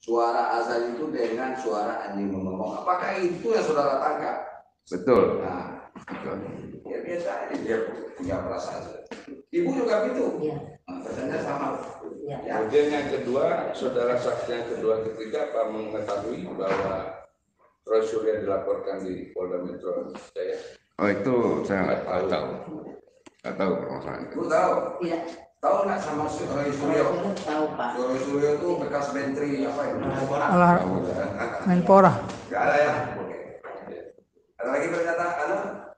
suara azan itu dengan suara anjing mengomong. Apakah itu yang saudara tangkap? Betul. Nah, ya biasa aja dia punya perasaan. Ibu juga begitu. Iya. Pesannya sama. Iya. Ya. Kemudian yang kedua, saudara saksi yang kedua ketiga apa mengetahui bahwa Roy Surya dilaporkan di Polda Metro Jaya? Oh itu saya nggak tahu. Nggak tahu permasalahan itu. Ibu tahu? Iya. Tahu nggak sama Roy Suryo? Tahu Pak. Roy Suryo itu bekas menteri apa ya? Menpora. Nggak ada ya? Oke. Ada lagi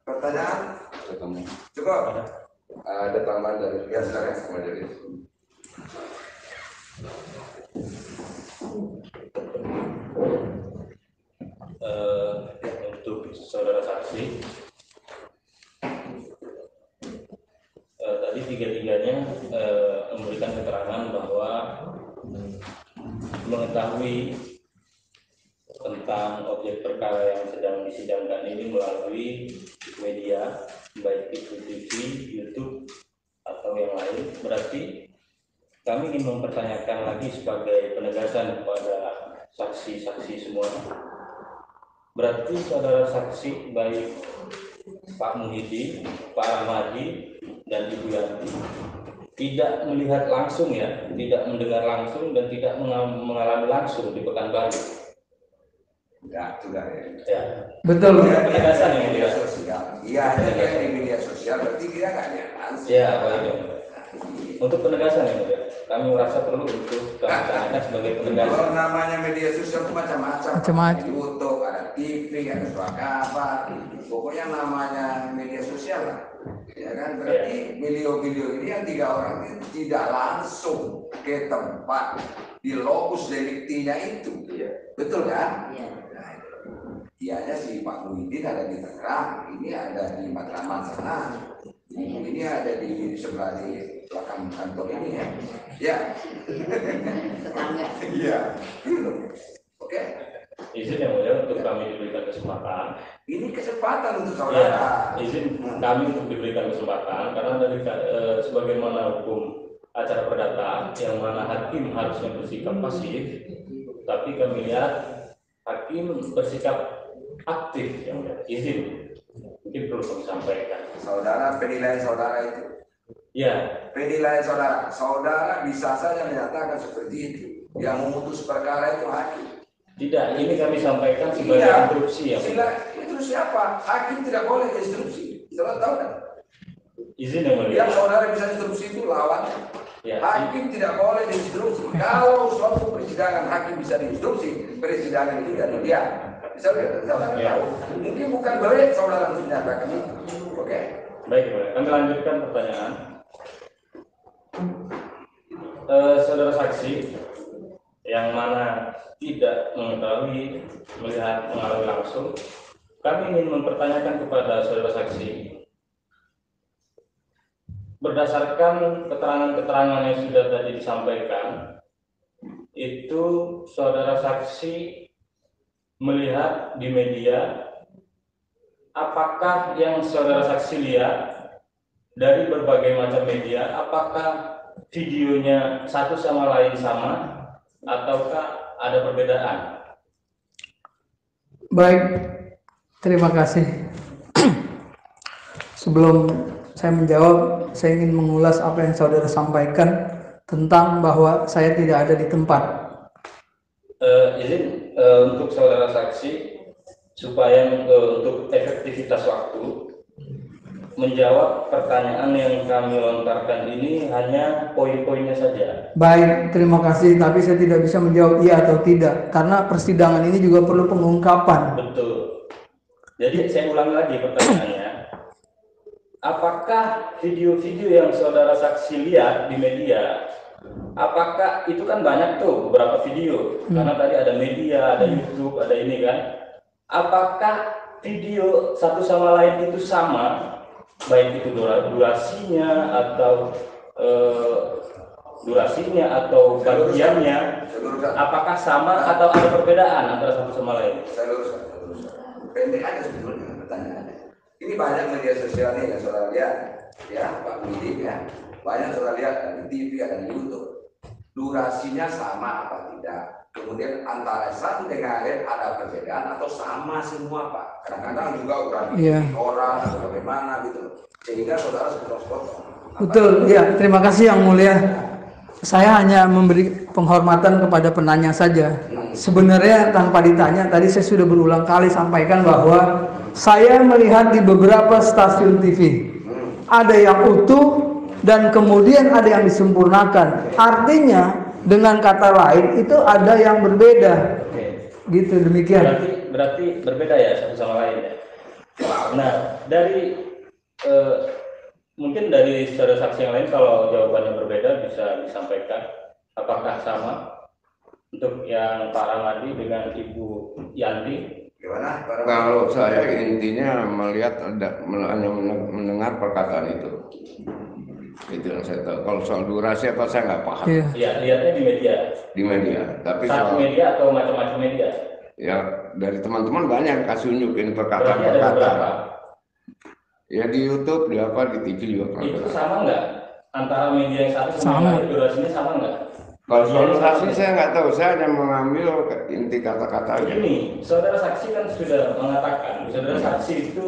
pertanyaan? Cukup. Ada tambahan dari Ya, silakan. majelis. Untuk saudara saksi, tadi tiga-tiganya memberikan keterangan bahwa mengetahui tentang objek perkara yang sedang disidangkan ini melalui media, baik itu TV, YouTube, atau yang lain. Berarti kami ingin mempertanyakan lagi sebagai penegasan kepada saksi-saksi semua. Berarti saudara saksi baik Pak Muhyiddin, Pak Rahmadi, dan Ibu Yanti tidak melihat langsung ya, tidak mendengar langsung dan tidak mengalami langsung di Pekanbaru. Ya, sudah ya. Ya. Betul. Dia Penegasan di yang media mulia. sosial. Iya, dia di media sosial berarti dia nggak lihat langsung. Ya, baik ya. Untuk penegasan yang mulia, kami merasa perlu untuk kami tanyakan sebagai penegasan. Kalau namanya media sosial itu macam-macam. Macam-macam. Ada YouTube, ada TV, ada suara kabar. Pokoknya namanya media sosial lah. Ya kan, berarti video-video ini yang 3 orang ini tidak langsung ke tempat di lokus deliktinya itu. Betul kan? Iya. Ianya si Pak Muhyiddin ada di Tangerang, ini ada di Matraman sana, ini ada di sebelah di belakang kantor ini ya. Ya. Tetangga. Iya. Oke. Izin yang mulia untuk kami diberikan kesempatan. Ini kesempatan untuk Ya, saudara. izin kami untuk diberikan kesempatan karena dari sebagaimana hukum acara perdata yang mana hakim harusnya bersikap pasif, tapi kami lihat hakim bersikap aktif yang mulia. Izin mungkin perlu kami sampaikan. Saudara, penilaian saudara itu. Ya, Penilaian saudara. Saudara bisa saja menyatakan seperti itu. Yang memutus perkara itu hakim. tidak. Ini kami sampaikan sebagai Iya. instruksi ya. Sila, itu siapa? Hakim tidak boleh instruksi. Saudara tahu kan? Izin yang mulia. Yang saudara bisa instruksi itu lawan. Ya, Hakim tidak boleh diinstruksi. Kalau suatu persidangan hakim bisa diinstruksi, persidangan itu dari dia. Saudara Ya. tahu. Mungkin bukan boleh saudara harus menyatakan itu. Oke. baik, ya, mulia. Kami lanjutkan pertanyaan. Saudara saksi yang mana tidak mengetahui, melihat, mengalami langsung, kami ingin mempertanyakan kepada saudara saksi berdasarkan keterangan-keterangan yang sudah tadi disampaikan, itu saudara saksi melihat di media, apakah yang saudara saksi lihat dari berbagai macam media, apakah videonya satu sama lain sama ataukah ada perbedaan? Baik, terima kasih. Sebelum saya menjawab, saya ingin mengulas apa yang saudara sampaikan tentang bahwa saya tidak ada di tempat. Izin untuk saudara saksi supaya untuk efektivitas waktu menjawab pertanyaan yang kami lontarkan ini hanya poin-poinnya saja. Baik, terima kasih. Tapi saya tidak bisa menjawab iya atau tidak karena persidangan ini juga perlu pengungkapan. Betul. Jadi saya ulangi lagi pertanyaannya. Apakah video-video yang saudara saksi lihat di media, apakah itu kan banyak tuh beberapa video, karena tadi ada media, ada YouTube, ada ini kan. Apakah video satu sama lain itu sama, baik itu durasinya atau bagiannya, apakah sama atau ada perbedaan antara satu sama lain? Saya luruskan. Pendek aja sebetulnya pertanyaannya. Ini banyak media sosial nih yang saudara lihat, ya Pak Muhyiddin ya. Banyak saudara lihat ada di TV, ada di YouTube. durasinya sama apa tidak. Kemudian antara satu dengan lain ada perbedaan atau sama semua Pak. Kadang-kadang juga orang atau bagaimana gitu. Sehingga saudara sepotong-sepotong. Betul, ya. Terima kasih Yang Mulia. Saya hanya memberi penghormatan kepada penanya saja. Sebenarnya tanpa ditanya, tadi saya sudah berulang kali sampaikan bahwa saya melihat di beberapa stasiun TV ada yang utuh dan kemudian ada yang disempurnakan. Artinya dengan kata lain itu ada yang berbeda. Gitu, demikian. Berarti berbeda ya satu sama lain ya. Nah, dari mungkin dari saudara saksi yang lain kalau jawabannya berbeda bisa disampaikan apakah sama untuk yang Pak Ramadi dengan Ibu Yanti. Gimana? Kalau saya intinya melihat hanya mendengar perkataan itu yang saya tahu. Kalau soal durasi apa saya nggak paham. Iya, lihatnya di media. Di media. Tapi satu soal media atau macam-macam media? Ya dari teman-teman banyak kasih unjukin Berarti ada beberapa. perkataan. Ya di YouTube, di apa, di TV juga. Itu sama nggak? Antara media yang satu sama yang lain, durasinya sama nggak? Kalau soal durasi saya nggak tahu, saya hanya mengambil inti kata-kata. Begini, saudara saksi kan sudah mengatakan, saudara saksi itu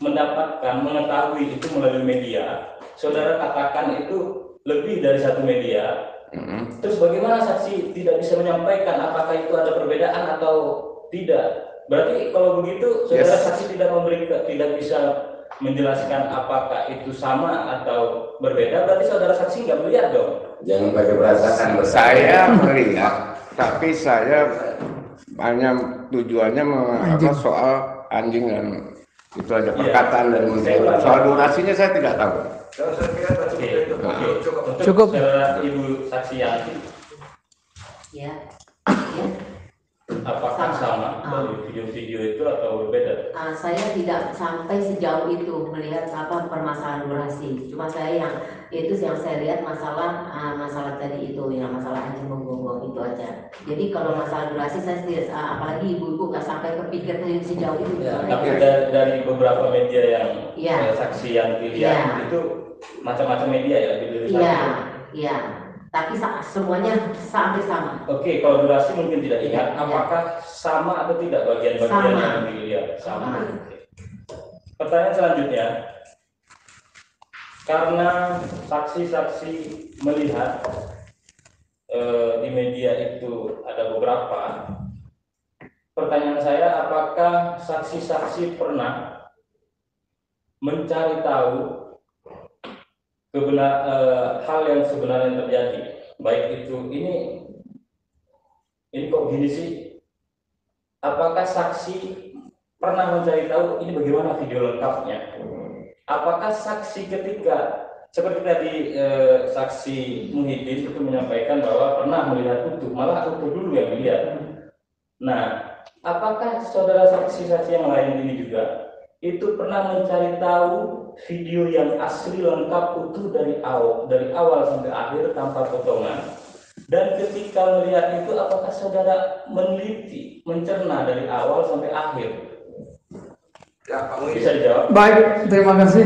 mengetahui itu melalui media. Saudara katakan itu lebih dari satu media. Terus bagaimana saksi tidak bisa menyampaikan apakah itu ada perbedaan atau tidak? Berarti kalau begitu saudara saksi tidak bisa menjelaskan apakah itu sama atau berbeda, berarti saudara saksi nggak melihat dong. Jangan pakai perasaan. Saya melihat, tapi saya hanya tujuannya soal anjing dan itu aja perkataan dan soal durasinya saya tidak tahu. Cukup. Saudara Ibu Saksi Yanti, Ya. apakah sama dari video-video itu atau berbeda? Saya tidak sampai sejauh itu melihat permasalahan durasi. Cuma saya yang saya lihat masalah tadi itu yang masalah anjing menggonggong itu aja. Jadi kalau masalah durasi saya tidak, apalagi ibu-ibu nggak sampai kepikir sejauh itu. Ya, tapi dari beberapa media yang saksi yang dilihat itu macam-macam media ya video. Iya. Tapi semuanya sampai sama. Oke, kalau durasi mungkin tidak ingat. Apakah sama atau tidak bagian-bagian yang dilihat? Sama. Pertanyaan selanjutnya, karena saksi-saksi melihat di media itu ada beberapa. Pertanyaan saya, apakah saksi-saksi pernah mencari tahu hal yang sebenarnya terjadi, baik itu ini kok gini sih? Apakah saksi pernah mencari tahu ini bagaimana video lengkapnya? Apakah saksi ketika seperti tadi saksi Muhyiddin itu menyampaikan bahwa pernah melihat utuh, malah utuh dulu yang dilihat. Nah, apakah saudara saksi-saksi yang lain ini juga itu pernah mencari tahu video yang asli lengkap utuh dari awal sampai akhir tanpa potongan? Dan ketika melihat itu, apakah saudara meneliti, mencerna dari awal sampai akhir? Ya, Pak Muhyiddin. Bisa dijawab? Baik, terima kasih.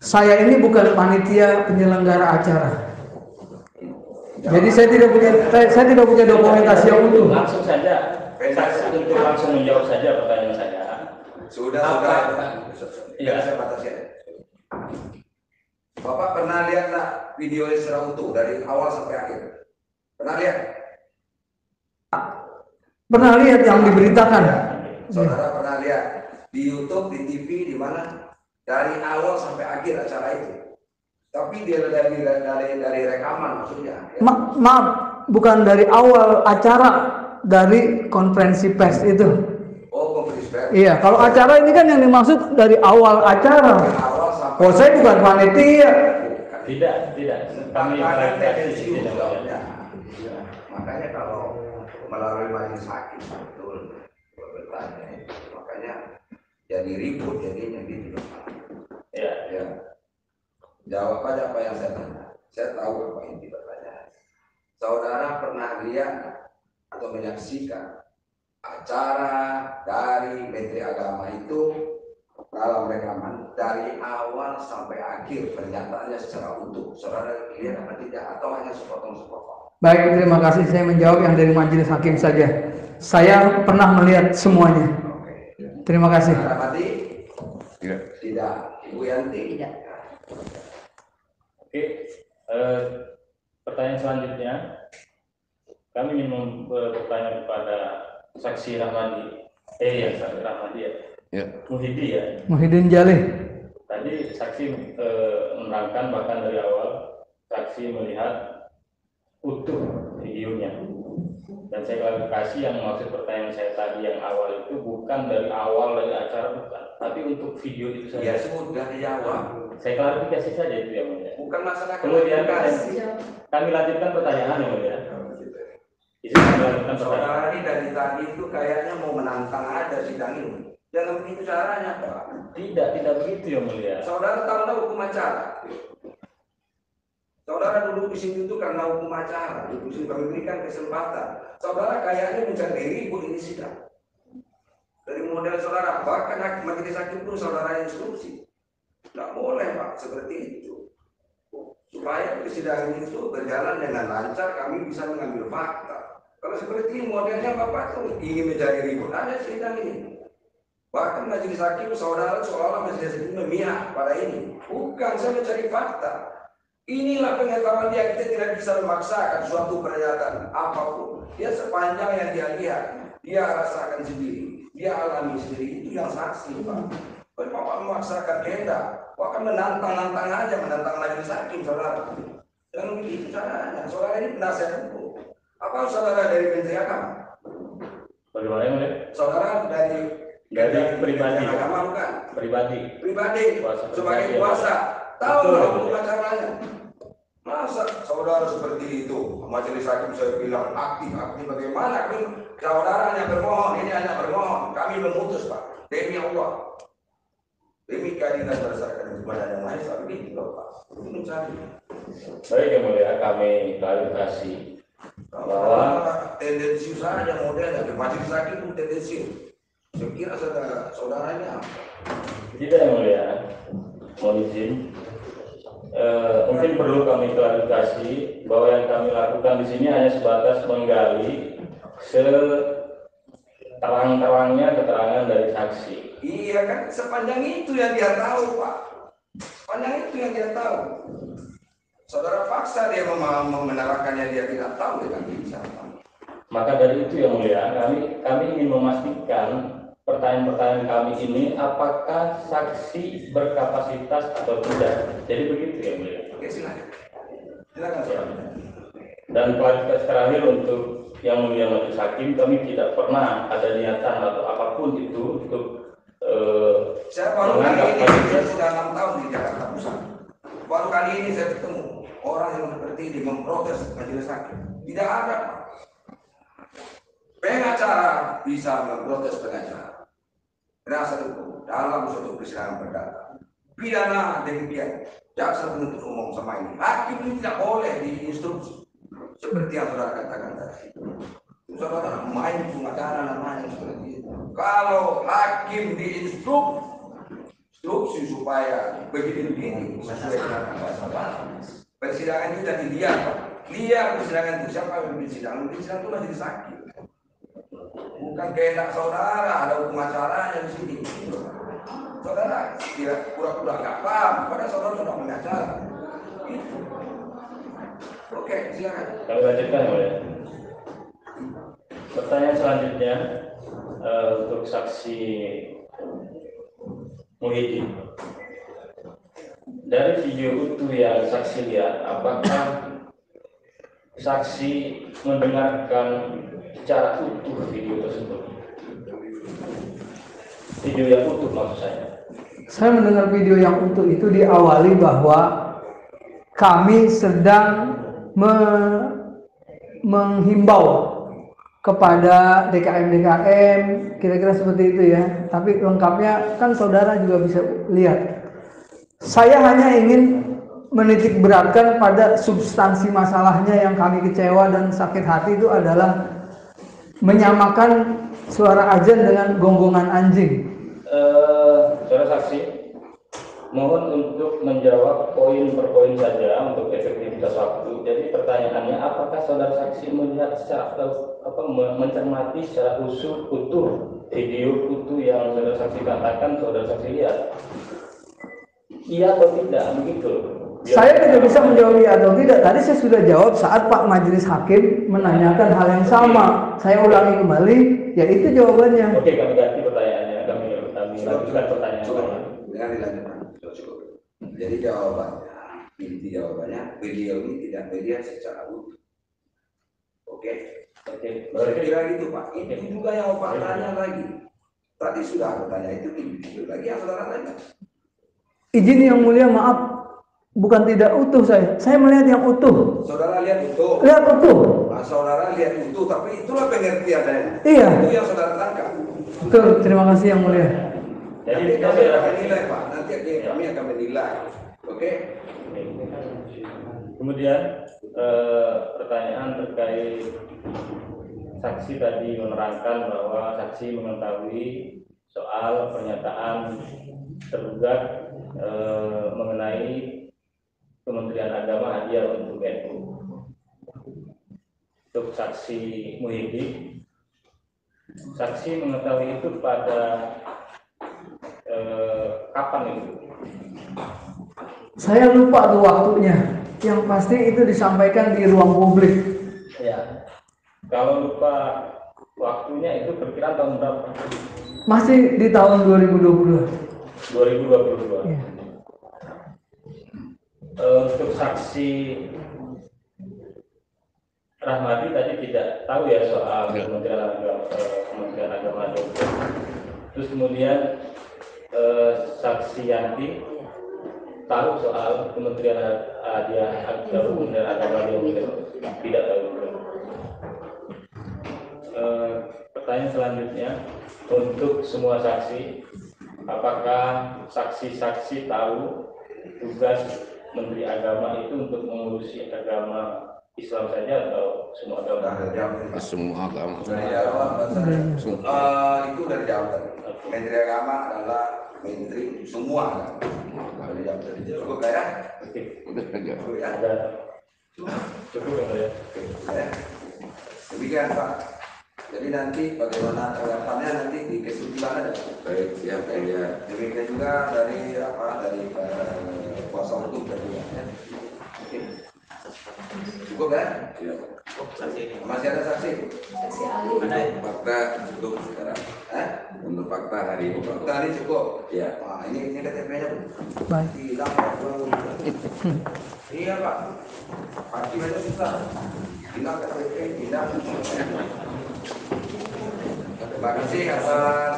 Saya ini bukan panitia penyelenggara acara. Jadi saya tidak punya dokumentasi yang utuh. Langsung saja, saksi untuk langsung menjawab saja pertanyaan saya. Sudah. Iya. Saya batasi. Bapak pernah lihat nggak video secara utuh dari awal sampai akhir? Pernah lihat? Pernah lihat yang diberitakan. Saudara pernah lihat di YouTube, di TV, di mana dari awal sampai akhir acara itu. Tapi dia dari rekaman maksudnya. Ya. Maaf, bukan dari awal acara, dari konferensi pers itu. Oh, konferensi pers. Iya, kalau acara ini kan yang dimaksud dari awal acara. Dari awal sampai. Oh, saya bukan panitia. Tidak. Kami tendensi jawabnya. Makanya kalau melalui majelis hakim betul bertanya, makanya jadi ribut jadinya gitu. Ya. Jawab aja apa yang saya tanya. Saya tahu apa inti pertanyaan. Saudara pernah lihat atau menyaksikan acara dari Menteri Agama itu dalam rekaman dari awal sampai akhir pernyataannya secara utuh. Saudara lihat apa tidak atau hanya sepotong-sepotong? Baik, terima kasih. Saya menjawab yang dari majelis hakim saja. Saya pernah melihat semuanya. Terima kasih. Saudara Mati? Tidak. Tidak. Ibu Yanti? Tidak. Oke, pertanyaan selanjutnya, kami ingin bertanya kepada saksi Rahmadi, saksi Rahmadi ya, Muhyiddin ya. Muhyiddin Jalih. Tadi saksi menerangkan bahkan dari awal saksi melihat utuh videonya. Dan saya klarifikasi yang maksud pertanyaan saya tadi yang awal itu bukan dari awal dari acara, bukan, tapi untuk video itu saja. Ya sudah dijawab. Saya klarifikasi saja itu yang mulia. Bukan masalah Kemudian klarifikasi. kami lanjutkan pertanyaan yang mulia. Izin kami lanjutkan pertanyaan. Saudara ini dari tadi itu kayaknya mau menantang ada sidang ini. Jangan begitu caranya, Pak. Tidak begitu yang mulia. Saudara tahu hukum acara. Saudara duduk di sini itu karena hukum acara. Di sini kami berikan kesempatan. Saudara kayaknya mencari ribut ini sidang. Dari model saudara, bahkan majelis hakim pun saudara instruksi. Tidak boleh, Pak, seperti itu. Supaya persidangan itu berjalan dengan lancar, kami bisa mengambil fakta. Kalau seperti ini modelnya Bapak tuh ingin mencari ribut, ada sidang ini. Bahkan majelis hakim saudara seolah-olah majelis hakim memihak pada ini. Bukan, saya mencari fakta. Inilah pengetahuan dia, kita tidak bisa memaksakan suatu pernyataan apapun. Dia sepanjang yang dia lihat, dia rasakan sendiri, dia alami sendiri, itu yang saksi, Pak. Bapak memaksakan kehendak, bahkan menantang-nantang aja, menantang majelis hakim, saudara. Jangan begitu caranya. Saudara ini penasihat hukum. Apa saudara dari Menteri Agama? Bagaimana yang mulia? Saudara dari pribadi. Agama bukan? Pribadi. Sebagai kuasa. Tahu lah hukum acaranya. Masa saudara seperti itu? Majelis hakim saya bilang aktif bagaimana? Saudara hanya bermohon, ini hanya bermohon. Kami memutus, Pak. Demi Allah. Demi keadilan berdasarkan hukuman yang lain, tapi itu Pak. Itu mencari. Baik yang mulia, kami klarifikasi bahwa tendensius saja modelnya. Majelis hakim pun tendensius. Saya kira saudaranya tidak yang mulia. Mohon izin. Mungkin perlu kami klarifikasi bahwa yang kami lakukan di sini hanya sebatas menggali terang-terangnya keterangan dari saksi. iya kan, sepanjang itu yang dia tahu, Pak. Sepanjang itu yang dia tahu. Saudara paksa dia menerangkannya, dia tidak tahu, dia kan bisa. Maka dari itu yang mulia, kami ingin memastikan pertanyaan-pertanyaan kami ini apakah saksi berkapasitas atau tidak. Jadi begitu ya mulia. Oke, silakan. Silakan, saudara. Dan klarifikasi terakhir untuk yang mulia majelis hakim, kami tidak pernah ada niatan atau apapun itu untuk saya baru kali ini, saya sudah 6 tahun di Jakarta Pusat. Baru kali ini saya ketemu orang yang seperti ini memprotes majelis hakim. Tidak ada, Pak. Pengacara bisa memprotes pengacara. Penasihat hukum dalam suatu persidangan perdata. Pidana demikian. Jaksa penuntut umum sama ini. Hakim ini tidak boleh diinstruksi. Seperti yang saudara katakan tadi. Saudara main pengacara namanya seperti itu. Kalau hakim diinstruksi supaya begini-begini sesuai dengan pasal. Persidangan itu jadi liar, Pak. Liar persidangan itu siapa yang bersidang? Persidangan itu majelis hakim. Bukan kehendak saudara, ada hukum acaranya di sini. Saudara tidak pura-pura nggak paham, pada saudara sudah mengacara. Itu. Oke, silakan. Kami lanjutkan ya mulia. Pertanyaan selanjutnya untuk saksi Muhyiddin. Dari video utuh yang saksi lihat, apakah saksi mendengarkan secara utuh video tersebut? Video yang utuh maksud saya. Saya mendengar video yang utuh itu diawali bahwa kami sedang menghimbau kepada DKM, kira-kira seperti itu ya. Tapi lengkapnya kan saudara juga bisa lihat. Saya hanya ingin menitik beratkan pada substansi masalahnya yang kami kecewa dan sakit hati itu adalah menyamakan suara azan dengan gonggongan anjing. saudara saksi, mohon untuk menjawab poin per poin saja untuk efektivitas waktu. Jadi pertanyaannya, apakah saudara saksi melihat secara mencermati secara utuh video utuh yang saudara saksi katakan saudara saksi lihat? Iya atau tidak, begitu? Saya tidak bisa menjawab iya atau tidak. Tadi saya sudah jawab saat Pak Majelis Hakim menanyakan hal yang sama. Saya ulangi kembali, ya itu jawabannya. Oke, kami ganti pertanyaannya. Kami lanjutkan pertanyaan. Dengan dilanjutkan. Jadi jawabannya, inti jawabannya, video ini tidak melihat secara utuh. Oke. Saya kira gitu Pak. Itu juga yang Bapak tanya lagi. Tadi sudah aku tanya itu lagi yang saudara tanya. Izin yang mulia, maaf, bukan tidak utuh saya melihat yang utuh. Saudara lihat utuh. Lihat utuh. Nah, saudara lihat utuh, tapi itulah pengertiannya. Iya. Itu yang saudara tangkap. Betul, terima kasih yang mulia. Jadi Nanti kami akan menilai Pak. Nanti kami akan menilai. Oke. Kemudian pertanyaan terkait saksi tadi menerangkan bahwa saksi mengetahui soal pernyataan tergugat mengenai Kementerian Agama hadiah untuk NU. Untuk saksi Muhyiddin, saksi mengetahui itu pada kapan itu? Saya lupa tuh waktunya. Yang pasti itu disampaikan di ruang publik. Ya. Kalau lupa waktunya itu perkiraan tahun berapa? Masih di tahun 2022. 2022. Ya. Untuk saksi Rahmadi tadi tidak tahu ya soal Kementerian Agama. Terus kemudian saksi Yanti tahu soal Kementerian Agama tidak tahu. Pertanyaan selanjutnya, untuk semua saksi, apakah saksi-saksi tahu tugas Menteri Agama itu untuk mengurusi agama Islam saja atau semua agama? Semua agama. Dari jawab, itu dari jawab. Menteri Agama adalah menteri semua agama. Dari jawab tadi. Cukup ya? Cukup ya? Ada cukup ya? Ya. Demikian Pak. Jadi nanti bagaimana tanggapannya nanti di kesimpulan ada. Baik, siap ya. Demikian juga dari kuasa hukum tadi ya. Oke. Cukup ya? Masih ada saksi? Saksi ahli. Fakta cukup sekarang. Untuk fakta hari ini. Fakta ini cukup. Ya. Wah, ini KTP-nya Baik. hilang Pak. Iya Pak. Hakim aja susah. Hilang KTP, hilang. Terima kasih atas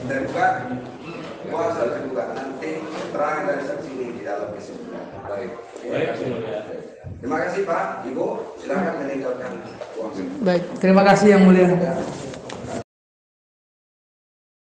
tergugat kuasa tergugat nanti terang dari saksi ini di dalam kesimpulan. Baik. Baik, Terima kasih Pak, Ibu, silakan meninggalkan ruang. Baik, terima kasih yang mulia. Ya.